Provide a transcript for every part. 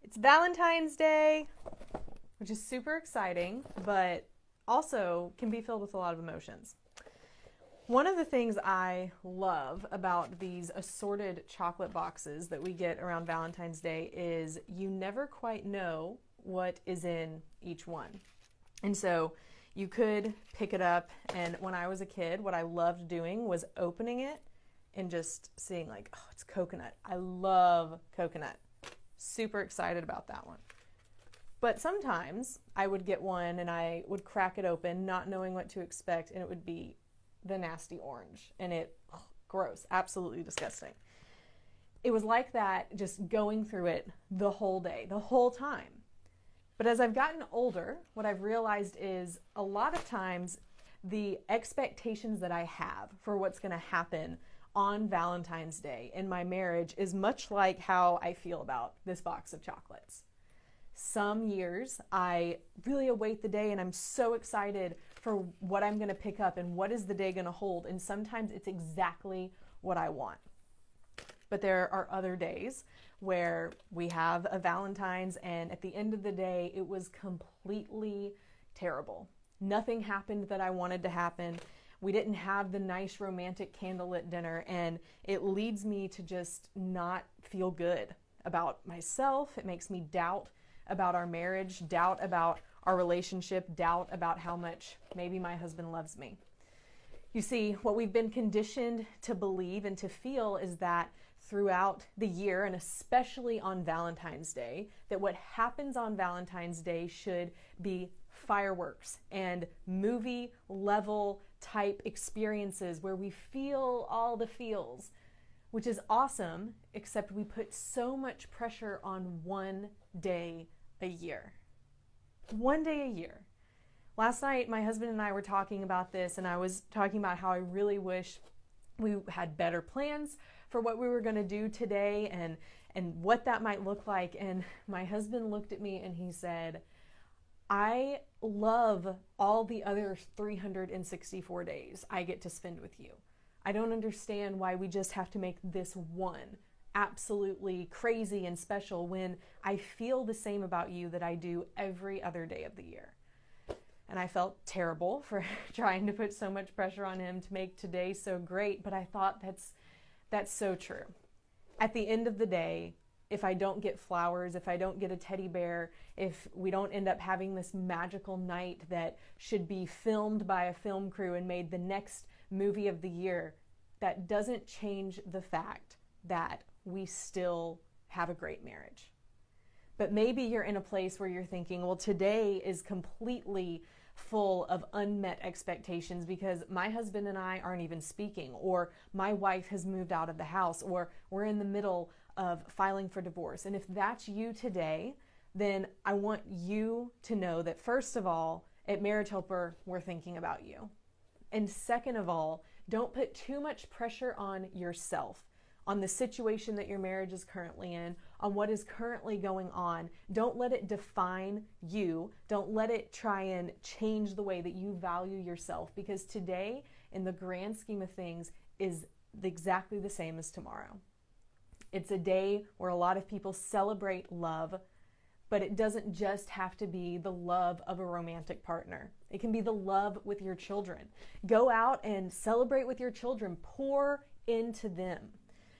It's Valentine's Day, which is super exciting, but also can be filled with a lot of emotions. One of the things I love about these assorted chocolate boxes that we get around Valentine's Day is you never quite know what is in each one. And so you could pick it up, and when I was a kid, what I loved doing was opening it and just seeing like, oh, it's coconut. I love coconut. Super excited about that one. But sometimes I would get one and I would crack it open not knowing what to expect, and it would be the nasty orange, and gross, absolutely disgusting. It was like that, just going through it the whole day, the whole time. But as I've gotten older, what I've realized is a lot of times the expectations that I have for what's going to happen on Valentine's Day in my marriage is much like how I feel about this box of chocolates. Some years I really await the day and I'm so excited for what I'm going to pick up and what is the day going to hold, and sometimes it's exactly what I want. But there are other days where we have a Valentine's and at the end of the day it was completely terrible. Nothing happened that I wanted to happen. We didn't have the nice romantic candlelit dinner, and it leads me to just not feel good about myself. It makes me doubt about our marriage, doubt about our relationship, doubt about how much maybe my husband loves me. You see, what we've been conditioned to believe and to feel is that throughout the year, and especially on Valentine's Day, that what happens on Valentine's Day should be fireworks and movie level type experiences where we feel all the feels, which is awesome, except we put so much pressure on one day a year. One day a year. Last night, my husband and I were talking about this, and I was talking about how I really wish we had better plans for what we were going to do today and what that might look like. And my husband looked at me and he said, I love all the other 364 days I get to spend with you. I don't understand why we just have to make this one absolutely crazy and special when I feel the same about you that I do every other day of the year. And I felt terrible for trying to put so much pressure on him to make today so great, but I thought that's so true. At the end of the day, if I don't get flowers, if I don't get a teddy bear, if we don't end up having this magical night that should be filmed by a film crew and made the next movie of the year, that doesn't change the fact that we still have a great marriage. But maybe you're in a place where you're thinking, well, today is completely full of unmet expectations because my husband and I aren't even speaking, or my wife has moved out of the house, or we're in the middle of filing for divorce. And if that's you today, then I want you to know that first of all, at Marriage Helper, we're thinking about you. And second of all, don't put too much pressure on yourself, on the situation that your marriage is currently in, on what is currently going on. Don't let it define you. Don't let it try and change the way that you value yourself, because today, in the grand scheme of things, is exactly the same as tomorrow. It's a day where a lot of people celebrate love, but it doesn't just have to be the love of a romantic partner. It can be the love with your children. Go out and celebrate with your children. Pour into them.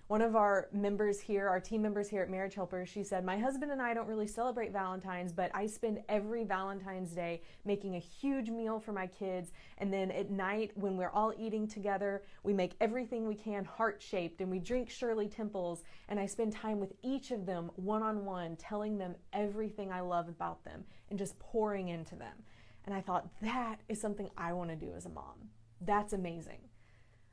One of our members here, our team members here at Marriage Helper, she said, my husband and I don't really celebrate Valentine's, but I spend every Valentine's Day making a huge meal for my kids. And then at night when we're all eating together, we make everything we can heart-shaped and we drink Shirley Temples. And I spend time with each of them one-on-one, telling them everything I love about them and just pouring into them. And I thought, that is something I want to do as a mom. That's amazing.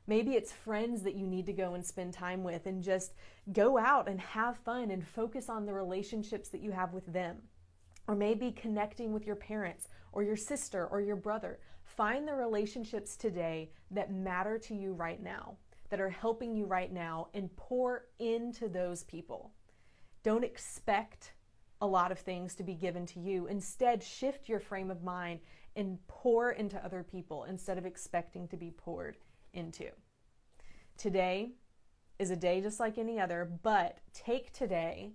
Maybe it's friends that you need to go and spend time with and just go out and have fun and focus on the relationships that you have with them. Or maybe connecting with your parents or your sister or your brother. Find the relationships today that matter to you right now, that are helping you right now, and pour into those people. Don't expect a lot of things to be given to you. Instead, shift your frame of mind and pour into other people instead of expecting to be poured into. Today is a day just like any other, but take today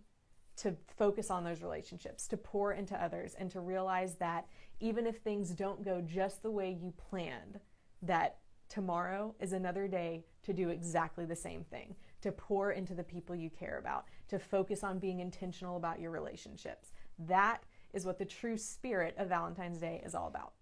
to focus on those relationships, to pour into others, and to realize that even if things don't go just the way you planned, that tomorrow is another day to do exactly the same thing, to pour into the people you care about, to focus on being intentional about your relationships. That is what the true spirit of Valentine's Day is all about.